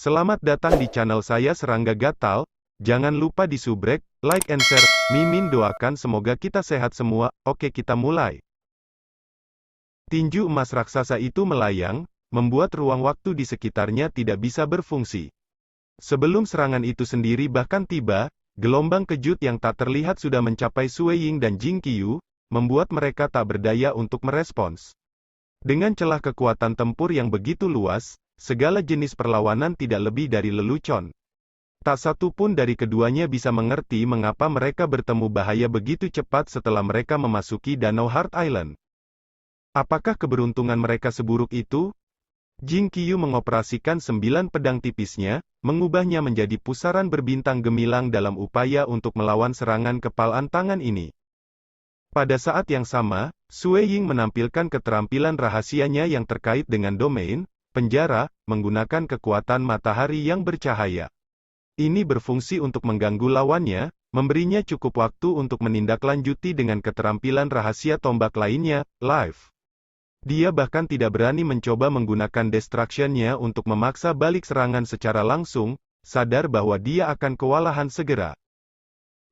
Selamat datang di channel saya Serangga Gatal. Jangan lupa di subrek, like and share. Mimin doakan semoga kita sehat semua. Oke, kita mulai. Tinju emas raksasa itu melayang, membuat ruang waktu di sekitarnya tidak bisa berfungsi. Sebelum serangan itu sendiri bahkan tiba, gelombang kejut yang tak terlihat sudah mencapai Sue Ying dan Jing Qiyu, membuat mereka tak berdaya untuk merespons. Dengan celah kekuatan tempur yang begitu luas, segala jenis perlawanan tidak lebih dari lelucon. Tak satu pun dari keduanya bisa mengerti mengapa mereka bertemu bahaya begitu cepat setelah mereka memasuki Danau Heart Island. Apakah keberuntungan mereka seburuk itu? Jing Qiyu mengoperasikan 9 pedang tipisnya, mengubahnya menjadi pusaran berbintang gemilang dalam upaya untuk melawan serangan kepalan tangan ini. Pada saat yang sama, Sue Ying menampilkan keterampilan rahasianya yang terkait dengan domain penjara, menggunakan kekuatan matahari yang bercahaya. Ini berfungsi untuk mengganggu lawannya, memberinya cukup waktu untuk menindaklanjuti dengan keterampilan rahasia tombak lainnya, Live. Dia bahkan tidak berani mencoba menggunakan distraction-nya untuk memaksa balik serangan secara langsung, sadar bahwa dia akan kewalahan segera.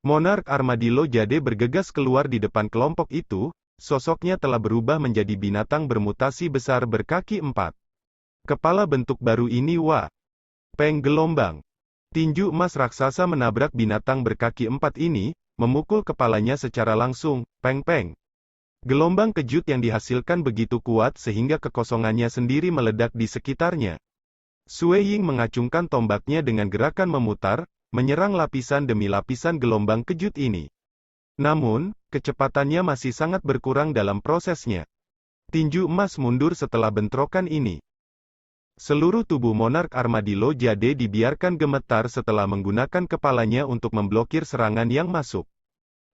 Monarch Armadillo Jade bergegas keluar di depan kelompok itu, sosoknya telah berubah menjadi binatang bermutasi besar berkaki 4. Kepala bentuk baru ini Peng gelombang. Tinju emas raksasa menabrak binatang berkaki 4 ini, memukul kepalanya secara langsung, peng-peng. Gelombang kejut yang dihasilkan begitu kuat sehingga kekosongannya sendiri meledak di sekitarnya. Sue Ying mengacungkan tombaknya dengan gerakan memutar, menyerang lapisan demi lapisan gelombang kejut ini. Namun, kecepatannya masih sangat berkurang dalam prosesnya. Tinju emas mundur setelah bentrokan ini. Seluruh tubuh Monarch Armadillo Jade dibiarkan gemetar setelah menggunakan kepalanya untuk memblokir serangan yang masuk.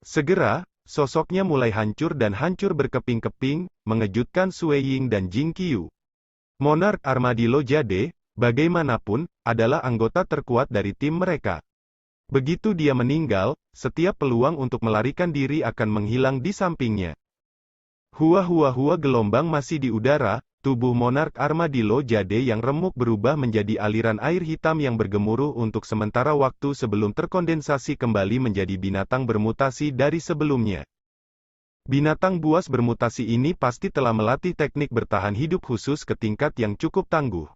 Segera, sosoknya mulai hancur dan hancur berkeping-keping, mengejutkan Sue Ying dan Jing Qiyu. Monarch Armadillo Jade, bagaimanapun, adalah anggota terkuat dari tim mereka. Begitu dia meninggal, setiap peluang untuk melarikan diri akan menghilang di sampingnya. Hua gelombang masih di udara. Tubuh Monarch Armadillo Jade yang remuk berubah menjadi aliran air hitam yang bergemuruh untuk sementara waktu sebelum terkondensasi kembali menjadi binatang bermutasi dari sebelumnya. Binatang buas bermutasi ini pasti telah melatih teknik bertahan hidup khusus ke tingkat yang cukup tangguh.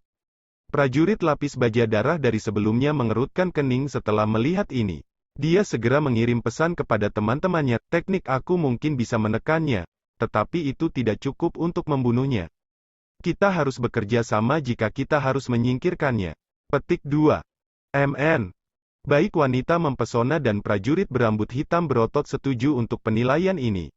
Prajurit lapis baja darah dari sebelumnya mengerutkan kening setelah melihat ini. Dia segera mengirim pesan kepada teman-temannya, teknik aku mungkin bisa menekannya, tetapi itu tidak cukup untuk membunuhnya. Kita harus bekerja sama jika kita harus menyingkirkannya. Petik 2. MN. Baik wanita mempesona dan prajurit berambut hitam berotot setuju untuk penilaian ini.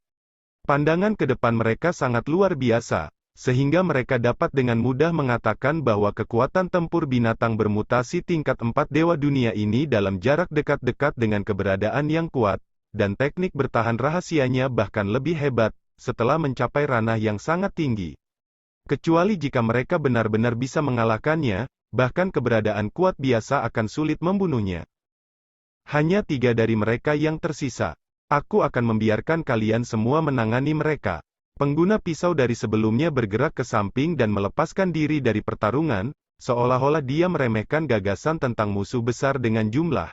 Pandangan ke depan mereka sangat luar biasa, sehingga mereka dapat dengan mudah mengatakan bahwa kekuatan tempur binatang bermutasi tingkat 4 dewa dunia ini dalam jarak dekat-dekat dengan keberadaan yang kuat, dan teknik bertahan rahasianya bahkan lebih hebat, setelah mencapai ranah yang sangat tinggi. Kecuali jika mereka benar-benar bisa mengalahkannya, bahkan keberadaan kuat biasa akan sulit membunuhnya. Hanya 3 dari mereka yang tersisa. Aku akan membiarkan kalian semua menangani mereka. Pengguna pisau dari sebelumnya bergerak ke samping dan melepaskan diri dari pertarungan, seolah-olah dia meremehkan gagasan tentang musuh besar dengan jumlah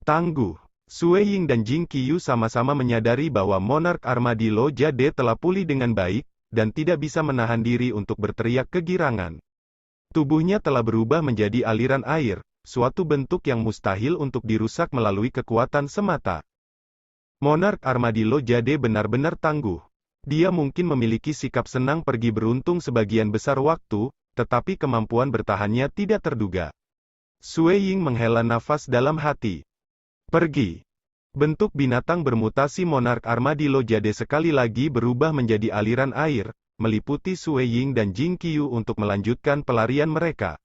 tangguh. Sue Ying dan Jing Qiyu sama-sama menyadari bahwa Monarch Armadillo Jade telah pulih dengan baik, dan tidak bisa menahan diri untuk berteriak kegirangan. Tubuhnya telah berubah menjadi aliran air, suatu bentuk yang mustahil untuk dirusak melalui kekuatan semata. Monarch Armadillo Jade benar-benar tangguh. Dia mungkin memiliki sikap senang pergi beruntung sebagian besar waktu, tetapi kemampuan bertahannya tidak terduga. Sue Ying menghela nafas dalam hati. Pergi. Bentuk binatang bermutasi Monarch Armadillo Jade sekali lagi berubah menjadi aliran air, meliputi Sue Ying dan Jing Qiyu untuk melanjutkan pelarian mereka.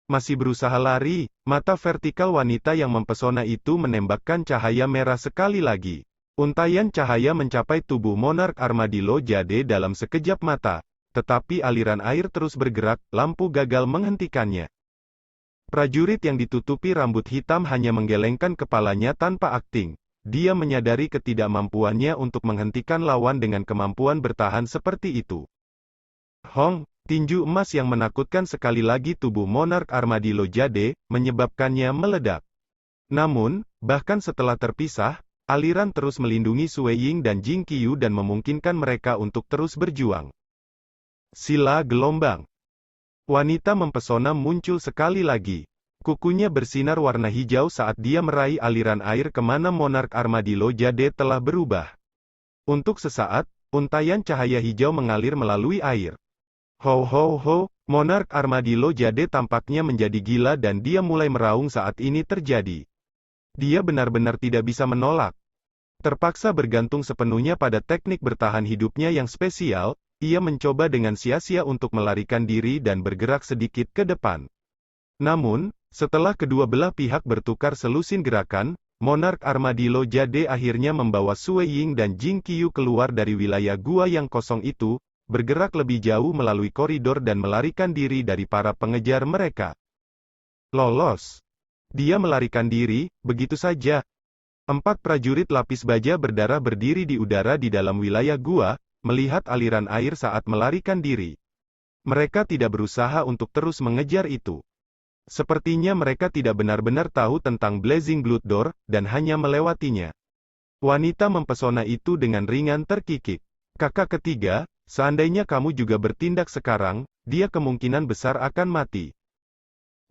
Masih berusaha lari, mata vertikal wanita yang mempesona itu menembakkan cahaya merah sekali lagi. Untaian cahaya mencapai tubuh Monarch Armadillo Jade dalam sekejap mata, tetapi aliran air terus bergerak, lampu gagal menghentikannya. Prajurit yang ditutupi rambut hitam hanya menggelengkan kepalanya tanpa akting. Dia menyadari ketidakmampuannya untuk menghentikan lawan dengan kemampuan bertahan seperti itu. Hong, Tinju emas yang menakutkan sekali lagi tubuh monark armadillo Jade, menyebabkannya meledak. Namun, bahkan setelah terpisah, aliran terus melindungi Sui Ying dan Jing Qiyu dan memungkinkan mereka untuk terus berjuang. Sila gelombang. Wanita mempesona muncul sekali lagi. Kukunya bersinar warna hijau saat dia meraih aliran air kemana monark armadillo Jade telah berubah. Untuk sesaat, untaian cahaya hijau mengalir melalui air. Ho ho ho, monark armadillo Jade tampaknya menjadi gila dan dia mulai meraung saat ini terjadi. Dia benar-benar tidak bisa menolak. Terpaksa bergantung sepenuhnya pada teknik bertahan hidupnya yang spesial, ia mencoba dengan sia-sia untuk melarikan diri dan bergerak sedikit ke depan. Namun, setelah kedua belah pihak bertukar selusin gerakan, monark armadillo Jade akhirnya membawa Sui Ying dan Jing Qiyu keluar dari wilayah gua yang kosong itu, bergerak lebih jauh melalui koridor dan melarikan diri dari para pengejar mereka. Lolos. Dia melarikan diri, begitu saja. 4 prajurit lapis baja berdarah berdiri di udara di dalam wilayah gua, melihat aliran air saat melarikan diri. Mereka tidak berusaha untuk terus mengejar itu. Sepertinya mereka tidak benar-benar tahu tentang Blazing Blood Door, dan hanya melewatinya. Wanita mempesona itu dengan ringan terkikik. Kakak ketiga, seandainya kamu juga bertindak sekarang, dia kemungkinan besar akan mati.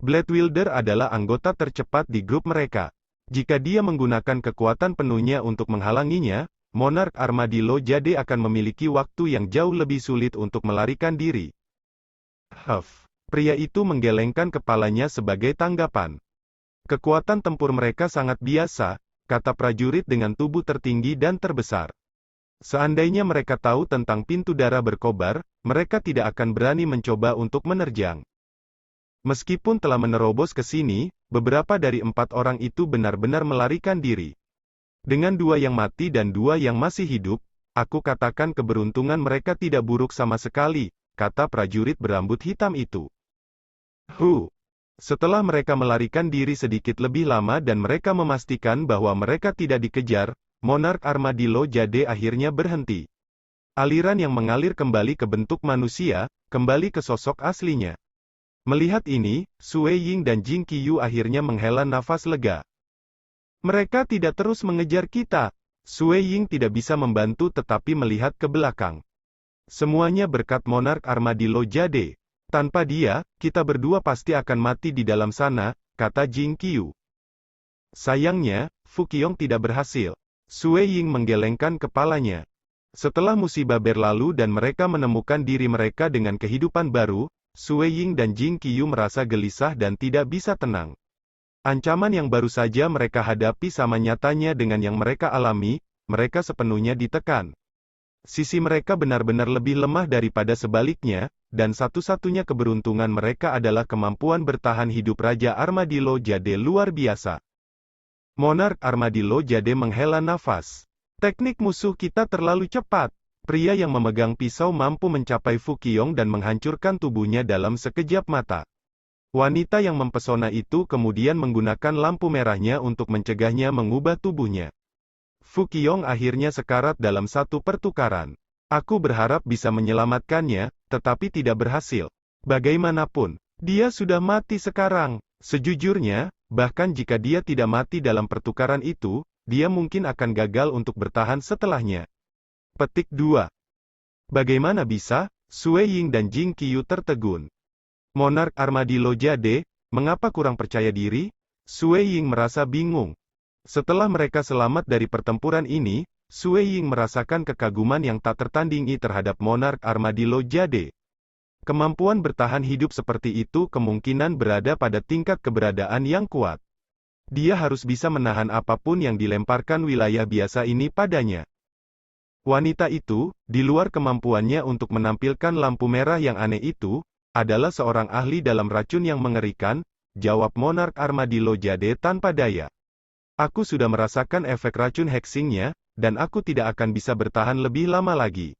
Blade Wielder adalah anggota tercepat di grup mereka. Jika dia menggunakan kekuatan penuhnya untuk menghalanginya, monark armadillo Jade akan memiliki waktu yang jauh lebih sulit untuk melarikan diri. Pria itu menggelengkan kepalanya sebagai tanggapan. Kekuatan tempur mereka sangat biasa, kata prajurit dengan tubuh tertinggi dan terbesar. Seandainya mereka tahu tentang pintu darah berkobar, mereka tidak akan berani mencoba untuk menerjang. Meskipun telah menerobos ke sini, beberapa dari 4 orang itu benar-benar melarikan diri. Dengan 2 yang mati dan 2 yang masih hidup, aku katakan keberuntungan mereka tidak buruk sama sekali, kata prajurit berambut hitam itu. Setelah mereka melarikan diri sedikit lebih lama dan mereka memastikan bahwa mereka tidak dikejar, monark armadillo Jade akhirnya berhenti. Aliran yang mengalir kembali ke bentuk manusia, kembali ke sosok aslinya. Melihat ini, Sui Ying dan Jing Qiyu akhirnya menghela nafas lega. Mereka tidak terus mengejar kita. Sui Ying tidak bisa membantu tetapi melihat ke belakang. Semuanya berkat monark armadillo Jade. Tanpa dia, kita berdua pasti akan mati di dalam sana, kata Jing Qiyu. Sayangnya, Fu Qiong tidak berhasil. Sui Ying menggelengkan kepalanya. Setelah musibah berlalu dan mereka menemukan diri mereka dengan kehidupan baru, Sui Ying dan Jing Qiyu merasa gelisah dan tidak bisa tenang. Ancaman yang baru saja mereka hadapi sama nyatanya dengan yang mereka alami, mereka sepenuhnya ditekan. Sisi mereka benar-benar lebih lemah daripada sebaliknya, dan satu-satunya keberuntungan mereka adalah kemampuan bertahan hidup Raja Armadillo Jade luar biasa. Monark Armadillo Jade menghela nafas. Teknik musuh kita terlalu cepat. Pria yang memegang pisau mampu mencapai Fu Qiong dan menghancurkan tubuhnya dalam sekejap mata. Wanita yang mempesona itu kemudian menggunakan lampu merahnya untuk mencegahnya mengubah tubuhnya. Fu Qiong akhirnya sekarat dalam satu pertukaran. Aku berharap bisa menyelamatkannya, tetapi tidak berhasil. Bagaimanapun, dia sudah mati sekarang. Sejujurnya, bahkan jika dia tidak mati dalam pertukaran itu, dia mungkin akan gagal untuk bertahan setelahnya. Petik 2. Bagaimana bisa? Sui Ying dan Jing Qiyu tertegun. Monark Armadillo Jade, mengapa kurang percaya diri? Sui Ying merasa bingung. Setelah mereka selamat dari pertempuran ini, Sui Ying merasakan kekaguman yang tak tertandingi terhadap Monark Armadillo Jade. Kemampuan bertahan hidup seperti itu kemungkinan berada pada tingkat keberadaan yang kuat. Dia harus bisa menahan apapun yang dilemparkan wilayah biasa ini padanya. Wanita itu, di luar kemampuannya untuk menampilkan lampu merah yang aneh itu, adalah seorang ahli dalam racun yang mengerikan, jawab monark Armadillo Jade tanpa daya. Aku sudah merasakan efek racun hexingnya, dan aku tidak akan bisa bertahan lebih lama lagi.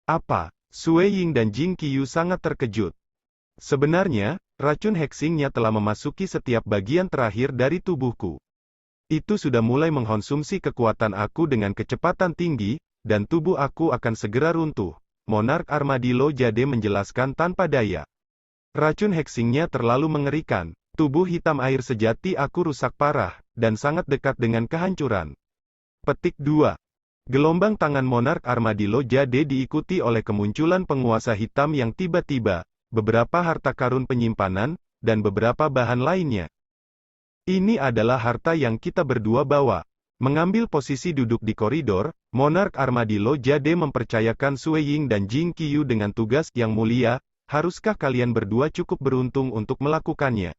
Apa? Sui Ying dan Jing Qiyu sangat terkejut. Sebenarnya, racun hexingnya telah memasuki setiap bagian terakhir dari tubuhku. Itu sudah mulai mengkonsumsi kekuatan aku dengan kecepatan tinggi, dan tubuh aku akan segera runtuh. Monark Armadillo Jade menjelaskan tanpa daya. Racun hexingnya terlalu mengerikan. Tubuh hitam air sejati aku rusak parah, dan sangat dekat dengan kehancuran. Petik 2. Gelombang tangan Monark Armadillo Jade diikuti oleh kemunculan penguasa hitam yang tiba-tiba, beberapa harta karun penyimpanan, dan beberapa bahan lainnya. Ini adalah harta yang kita berdua bawa. Mengambil posisi duduk di koridor, Monark Armadillo Jade mempercayakan Sui Ying dan Jing Qiyu dengan tugas yang mulia. Haruskah kalian berdua cukup beruntung untuk melakukannya?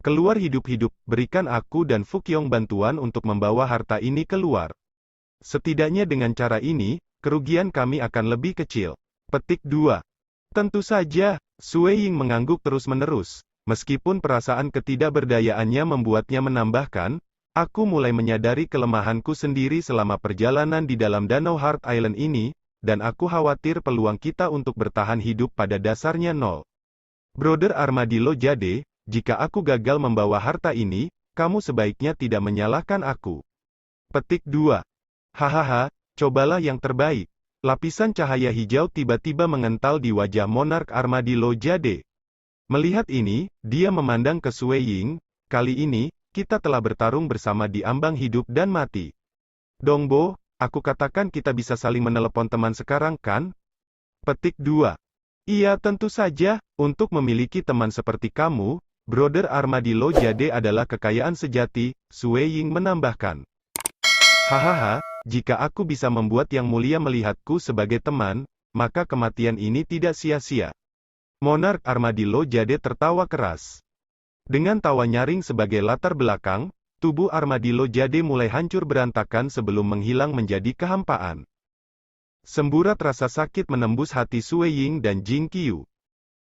Keluar hidup-hidup, berikan aku dan Fukyong bantuan untuk membawa harta ini keluar. Setidaknya dengan cara ini, kerugian kami akan lebih kecil. Petik 2. Tentu saja, Sui Ying mengangguk terus-menerus. Meskipun perasaan ketidakberdayaannya membuatnya menambahkan, aku mulai menyadari kelemahanku sendiri selama perjalanan di dalam Danau Heart Island ini, dan aku khawatir peluang kita untuk bertahan hidup pada dasarnya nol. Brother Armadillo Jade, jika aku gagal membawa harta ini, kamu sebaiknya tidak menyalahkan aku. Petik 2. Hahaha, cobalah yang terbaik. Lapisan cahaya hijau tiba-tiba mengental di wajah Monark Armadillo Jade. Melihat ini, dia memandang ke Sui Ying. Kali ini, kita telah bertarung bersama di ambang hidup dan mati. Dongbo, aku katakan kita bisa saling menelepon teman sekarang kan? Petik 2. Iya tentu saja, untuk memiliki teman seperti kamu, Brother Armadillo Jade adalah kekayaan sejati, Sui Ying menambahkan. Hahaha, jika aku bisa membuat Yang Mulia melihatku sebagai teman, maka kematian ini tidak sia-sia. Monark Armadillo Jade tertawa keras. Dengan tawa nyaring sebagai latar belakang, tubuh Armadillo Jade mulai hancur berantakan sebelum menghilang menjadi kehampaan. Semburat rasa sakit menembus hati Sui Ying dan Jing Qiyu.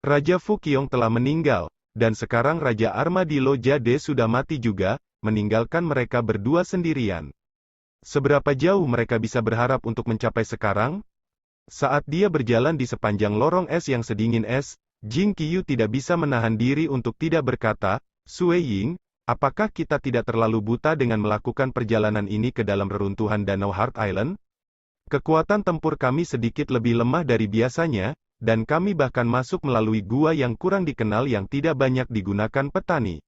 Raja Fukyong telah meninggal, dan sekarang Raja Armadillo Jade sudah mati juga, meninggalkan mereka berdua sendirian. Seberapa jauh mereka bisa berharap untuk mencapai sekarang? Saat dia berjalan di sepanjang lorong es yang sedingin es, Jing Qiyu tidak bisa menahan diri untuk tidak berkata, Sui Ying, apakah kita tidak terlalu buta dengan melakukan perjalanan ini ke dalam reruntuhan Danau Heart Island? Kekuatan tempur kami sedikit lebih lemah dari biasanya, dan kami bahkan masuk melalui gua yang kurang dikenal yang tidak banyak digunakan petani.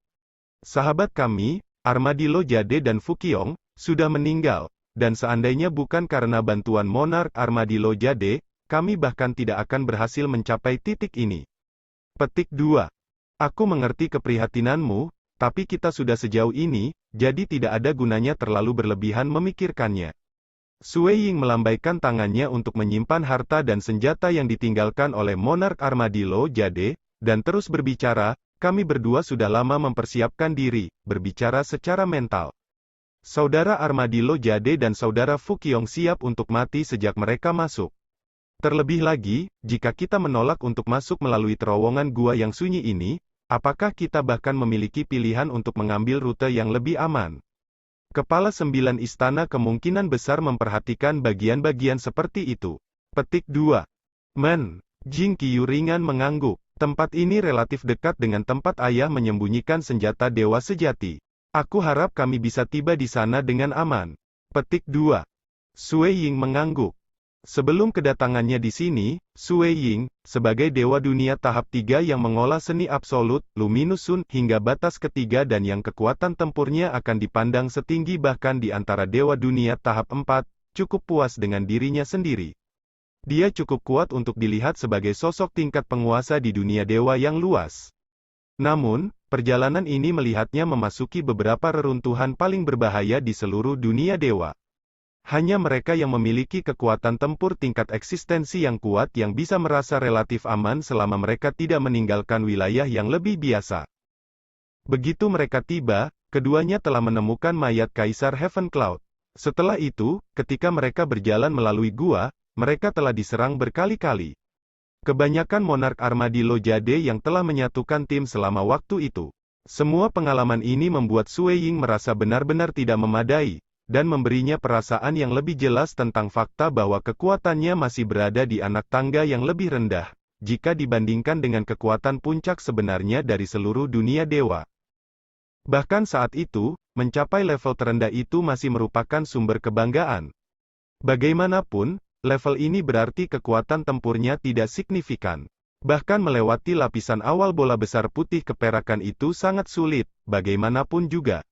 Sahabat kami, Armadillo Jade dan Fukyong, sudah meninggal, dan seandainya bukan karena bantuan Monark Armadillo Jade, kami bahkan tidak akan berhasil mencapai titik ini. Petik 2. Aku mengerti keprihatinanmu, tapi kita sudah sejauh ini, jadi tidak ada gunanya terlalu berlebihan memikirkannya. Sui Ying melambaikan tangannya untuk menyimpan harta dan senjata yang ditinggalkan oleh Monark Armadillo Jade, dan terus berbicara, kami berdua sudah lama mempersiapkan diri, berbicara secara mental. Saudara Armadillo Jade dan saudara Fukyong siap untuk mati sejak mereka masuk. Terlebih lagi, jika kita menolak untuk masuk melalui terowongan gua yang sunyi ini, apakah kita bahkan memiliki pilihan untuk mengambil rute yang lebih aman? Kepala 9 istana kemungkinan besar memperhatikan bagian-bagian seperti itu. Petik 2. Jing Qiyu ringan mengangguk. Tempat ini relatif dekat dengan tempat ayah menyembunyikan senjata dewa sejati. Aku harap kami bisa tiba di sana dengan aman. Petik 2. Sui Ying mengangguk. Sebelum kedatangannya di sini, Sui Ying, sebagai dewa dunia tahap 3 yang mengolah seni absolut, Luminous Sun, hingga batas ketiga dan yang kekuatan tempurnya akan dipandang setinggi bahkan di antara dewa dunia tahap 4, cukup puas dengan dirinya sendiri. Dia cukup kuat untuk dilihat sebagai sosok tingkat penguasa di dunia dewa yang luas. Namun, perjalanan ini melihatnya memasuki beberapa reruntuhan paling berbahaya di seluruh dunia dewa. Hanya mereka yang memiliki kekuatan tempur tingkat eksistensi yang kuat yang bisa merasa relatif aman selama mereka tidak meninggalkan wilayah yang lebih biasa. Begitu mereka tiba, keduanya telah menemukan mayat Kaisar Heavencloud. Setelah itu, ketika mereka berjalan melalui gua, mereka telah diserang berkali-kali. Kebanyakan Monark Armadillo Jade yang telah menyatukan tim selama waktu itu. Semua pengalaman ini membuat Sui Ying merasa benar-benar tidak memadai, dan memberinya perasaan yang lebih jelas tentang fakta bahwa kekuatannya masih berada di anak tangga yang lebih rendah, jika dibandingkan dengan kekuatan puncak sebenarnya dari seluruh dunia dewa. Bahkan saat itu, mencapai level terendah itu masih merupakan sumber kebanggaan. Bagaimanapun, Level ini berarti kekuatan tempurnya tidak signifikan. Bahkan melewati lapisan awal bola besar putih keperakan itu sangat sulit, bagaimanapun juga.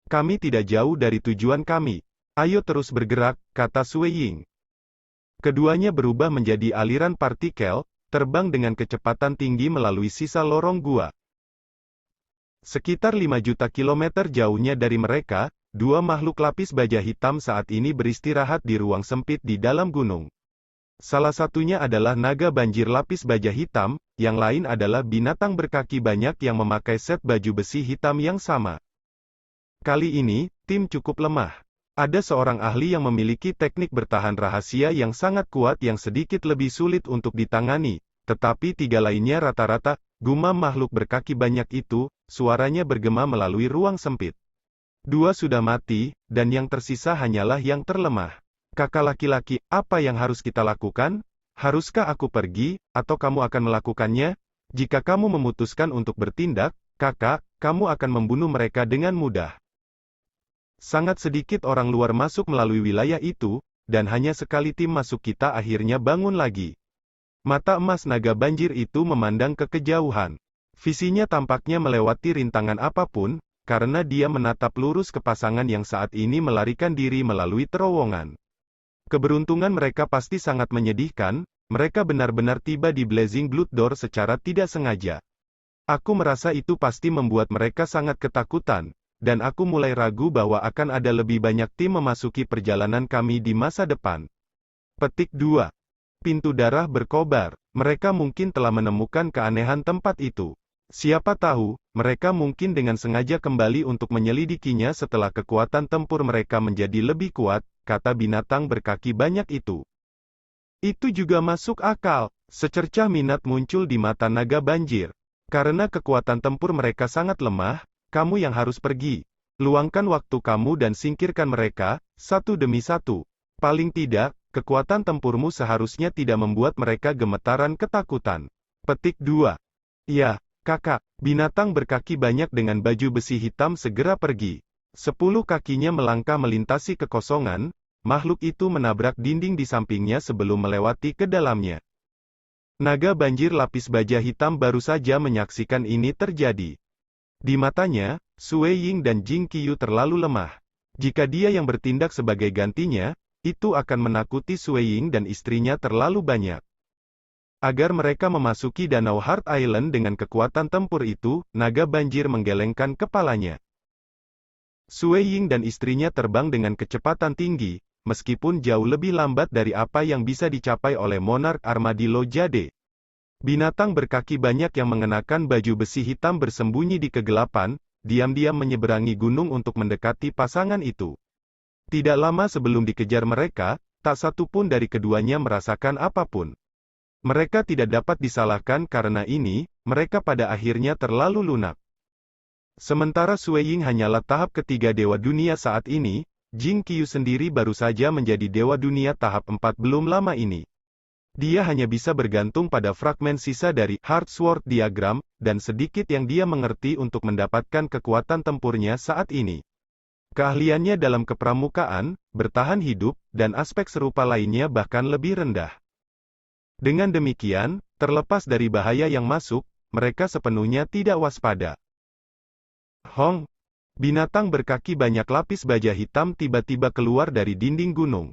Kami tidak jauh dari tujuan kami. Ayo terus bergerak, kata Sui Ying. Keduanya berubah menjadi aliran partikel, terbang dengan kecepatan tinggi melalui sisa lorong gua. Sekitar 5 juta kilometer jauhnya dari mereka, dua makhluk lapis baja hitam saat ini beristirahat di ruang sempit di dalam gunung. Salah satunya adalah naga banjir lapis baja hitam, yang lain adalah binatang berkaki banyak yang memakai set baju besi hitam yang sama. Kali ini, tim cukup lemah. Ada seorang ahli yang memiliki teknik bertahan rahasia yang sangat kuat yang sedikit lebih sulit untuk ditangani, tetapi tiga lainnya rata-rata, gumam makhluk berkaki banyak itu, suaranya bergema melalui ruang sempit. Dua sudah mati, dan yang tersisa hanyalah yang terlemah. Kakak laki-laki, apa yang harus kita lakukan? Haruskah aku pergi, atau kamu akan melakukannya? Jika kamu memutuskan untuk bertindak, kakak, kamu akan membunuh mereka dengan mudah. Sangat sedikit orang luar masuk melalui wilayah itu, dan hanya sekali tim masuk kita akhirnya bangun lagi. Mata emas naga banjir itu memandang ke kejauhan. Visinya tampaknya melewati rintangan apapun, karena dia menatap lurus ke pasangan yang saat ini melarikan diri melalui terowongan. Keberuntungan mereka pasti sangat menyedihkan, mereka benar-benar tiba di Blazing Blood Door secara tidak sengaja. Aku merasa itu pasti membuat mereka sangat ketakutan, dan aku mulai ragu bahwa akan ada lebih banyak tim memasuki perjalanan kami di masa depan. Petik 2. Pintu darah berkobar. Mereka mungkin telah menemukan keanehan tempat itu. Siapa tahu, mereka mungkin dengan sengaja kembali untuk menyelidikinya setelah kekuatan tempur mereka menjadi lebih kuat, kata binatang berkaki banyak itu. Itu juga masuk akal. Secercah minat muncul di mata naga banjir. Karena kekuatan tempur mereka sangat lemah, kamu yang harus pergi. Luangkan waktu kamu dan singkirkan mereka, satu demi satu. Paling tidak, kekuatan tempurmu seharusnya tidak membuat mereka gemetaran ketakutan. Petik 2. Ya, kakak, binatang berkaki banyak dengan baju besi hitam segera pergi. 10 kakinya melangkah melintasi kekosongan, makhluk itu menabrak dinding di sampingnya sebelum melewati ke dalamnya. Naga banjir lapis baja hitam baru saja menyaksikan ini terjadi. Di matanya, Sui Ying dan Jing Qiyu terlalu lemah. Jika dia yang bertindak sebagai gantinya, itu akan menakuti Sui Ying dan istrinya terlalu banyak. Agar mereka memasuki Danau Heart Island dengan kekuatan tempur itu, naga banjir menggelengkan kepalanya. Sui Ying dan istrinya terbang dengan kecepatan tinggi, meskipun jauh lebih lambat dari apa yang bisa dicapai oleh Monarch Armadillo Jade. Binatang berkaki banyak yang mengenakan baju besi hitam bersembunyi di kegelapan, diam-diam menyeberangi gunung untuk mendekati pasangan itu. Tidak lama sebelum dikejar mereka, tak satu pun dari keduanya merasakan apapun. Mereka tidak dapat disalahkan karena ini, mereka pada akhirnya terlalu lunak. Sementara Sui Ying hanyalah tahap ketiga Dewa Dunia saat ini, Jing Qiyu sendiri baru saja menjadi Dewa Dunia tahap 4 belum lama ini. Dia hanya bisa bergantung pada fragmen sisa dari Heart Sword Diagram, dan sedikit yang dia mengerti untuk mendapatkan kekuatan tempurnya saat ini. Keahliannya dalam kepramukaan, bertahan hidup, dan aspek serupa lainnya bahkan lebih rendah. Dengan demikian, terlepas dari bahaya yang masuk, mereka sepenuhnya tidak waspada. Hong! Binatang berkaki banyak lapis baja hitam tiba-tiba keluar dari dinding gunung.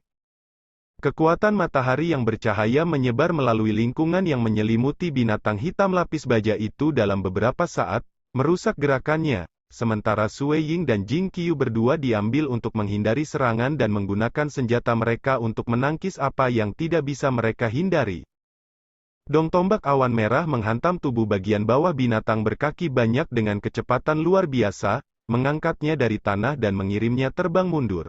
Kekuatan matahari yang bercahaya menyebar melalui lingkungan yang menyelimuti binatang hitam lapis baja itu dalam beberapa saat, merusak gerakannya, sementara Sui Ying dan Jing Qiyu berdua diambil untuk menghindari serangan dan menggunakan senjata mereka untuk menangkis apa yang tidak bisa mereka hindari. Dong tombak awan merah menghantam tubuh bagian bawah binatang berkaki banyak dengan kecepatan luar biasa, mengangkatnya dari tanah dan mengirimnya terbang mundur.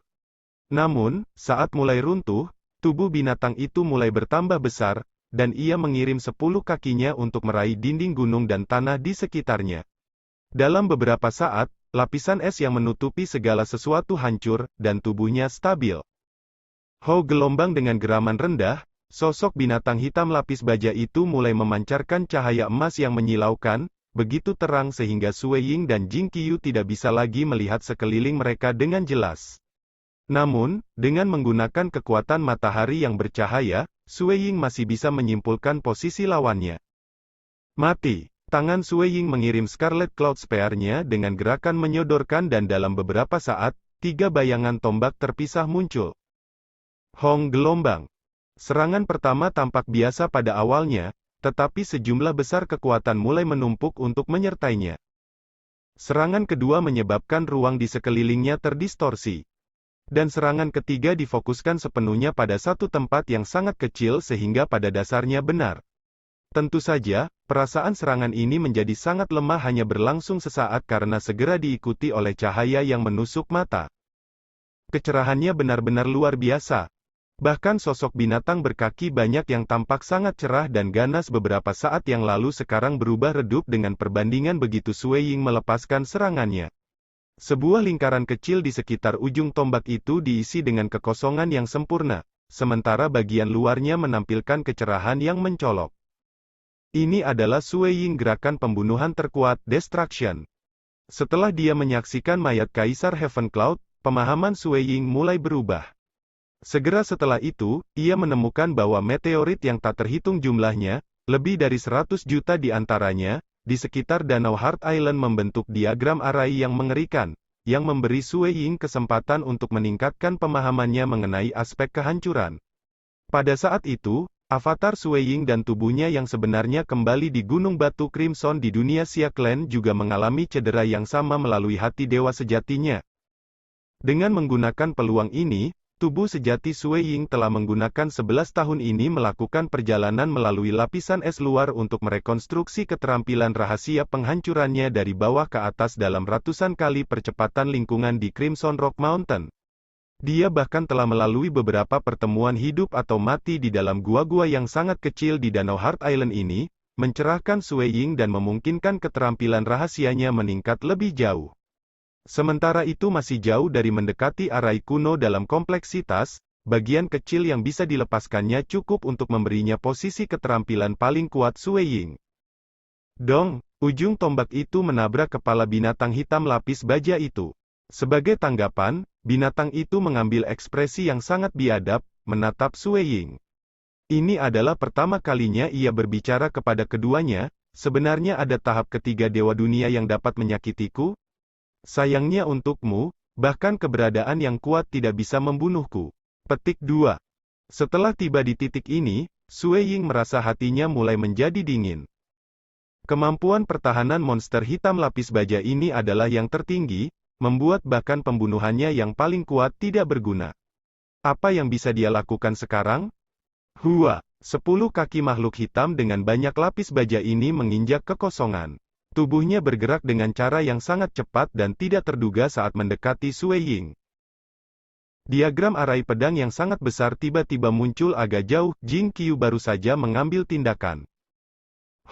Namun, saat mulai runtuh, tubuh binatang itu mulai bertambah besar, dan ia mengirim 10 kakinya untuk meraih dinding gunung dan tanah di sekitarnya. Dalam beberapa saat, lapisan es yang menutupi segala sesuatu hancur, dan tubuhnya stabil. Ho gelombang dengan geraman rendah, sosok binatang hitam lapis baja itu mulai memancarkan cahaya emas yang menyilaukan, begitu terang sehingga Sui Ying dan Jing Qiyu tidak bisa lagi melihat sekeliling mereka dengan jelas. Namun, dengan menggunakan kekuatan matahari yang bercahaya, Sui Ying masih bisa menyimpulkan posisi lawannya. Mati. Tangan Sui Ying mengirim Scarlet Cloud Spear-nya dengan gerakan menyodorkan dan dalam beberapa saat, 3 bayangan tombak terpisah muncul. Hong gelombang. Serangan pertama tampak biasa pada awalnya, tetapi sejumlah besar kekuatan mulai menumpuk untuk menyertainya. Serangan kedua menyebabkan ruang di sekelilingnya terdistorsi. Dan serangan ketiga difokuskan sepenuhnya pada satu tempat yang sangat kecil sehingga pada dasarnya benar. Tentu saja, perasaan serangan ini menjadi sangat lemah hanya berlangsung sesaat karena segera diikuti oleh cahaya yang menusuk mata. Kecerahannya benar-benar luar biasa. Bahkan sosok binatang berkaki banyak yang tampak sangat cerah dan ganas beberapa saat yang lalu sekarang berubah redup dengan perbandingan begitu Sui Ying melepaskan serangannya. Sebuah lingkaran kecil di sekitar ujung tombak itu diisi dengan kekosongan yang sempurna, sementara bagian luarnya menampilkan kecerahan yang mencolok. Ini adalah Sui Ying gerakan pembunuhan terkuat, Destruction. Setelah dia menyaksikan mayat Kaisar Heavencloud, pemahaman Sui Ying mulai berubah. Segera setelah itu, ia menemukan bahwa meteorit yang tak terhitung jumlahnya, lebih dari 100 juta di antaranya, di sekitar Danau Heart Island membentuk diagram arai yang mengerikan, yang memberi Sui Ying kesempatan untuk meningkatkan pemahamannya mengenai aspek kehancuran. Pada saat itu, avatar Sui Ying dan tubuhnya yang sebenarnya kembali di Gunung Batu Crimson di dunia Siaklen juga mengalami cedera yang sama melalui hati dewa sejatinya. Dengan menggunakan peluang ini, tubuh sejati Sui Ying telah menggunakan 11 tahun ini melakukan perjalanan melalui lapisan es luar untuk merekonstruksi keterampilan rahasia penghancurannya dari bawah ke atas dalam ratusan kali percepatan lingkungan di Crimson Rock Mountain. Dia bahkan telah melalui beberapa pertemuan hidup atau mati di dalam gua-gua yang sangat kecil di Danau Heart Island ini, mencerahkan Sui Ying dan memungkinkan keterampilan rahasianya meningkat lebih jauh. Sementara itu masih jauh dari mendekati arai kuno dalam kompleksitas, bagian kecil yang bisa dilepaskannya cukup untuk memberinya posisi keterampilan paling kuat Sui Ying. Dong, ujung tombak itu menabrak kepala binatang hitam lapis baja itu. Sebagai tanggapan, binatang itu mengambil ekspresi yang sangat biadab, menatap Sui Ying. Ini adalah pertama kalinya ia berbicara kepada keduanya, sebenarnya ada tahap ketiga dewa dunia yang dapat menyakitiku? Sayangnya untukmu, bahkan keberadaan yang kuat tidak bisa membunuhku. Petik 2. Setelah tiba di titik ini, Sui Ying merasa hatinya mulai menjadi dingin. Kemampuan pertahanan monster hitam lapis baja ini adalah yang tertinggi, membuat bahkan pembunuhannya yang paling kuat tidak berguna. Apa yang bisa dia lakukan sekarang? Hua, 10 kaki makhluk hitam dengan banyak lapis baja ini menginjak kekosongan. Tubuhnya bergerak dengan cara yang sangat cepat dan tidak terduga saat mendekati Sui Ying. Diagram arai pedang yang sangat besar tiba-tiba muncul agak jauh, Jing Qiu baru saja mengambil tindakan.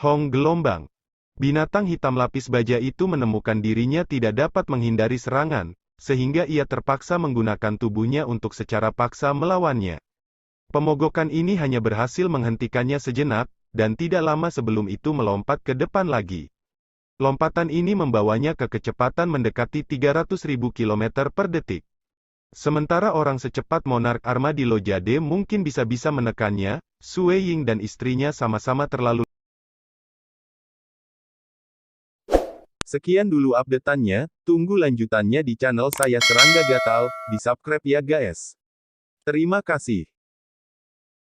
Hong gelombang. Binatang hitam lapis baja itu menemukan dirinya tidak dapat menghindari serangan, sehingga ia terpaksa menggunakan tubuhnya untuk secara paksa melawannya. Pemogokan ini hanya berhasil menghentikannya sejenak, dan tidak lama sebelum itu melompat ke depan lagi. Lompatan ini membawanya ke kecepatan mendekati 300.000 km per detik. Sementara orang secepat monark armadillo Jade mungkin bisa-bisa menekannya, Sui Ying dan istrinya sama-sama terlalu. Sekian dulu update-annya, tunggu lanjutannya di channel saya Serangga Gatal, di subscribe ya guys. Terima kasih.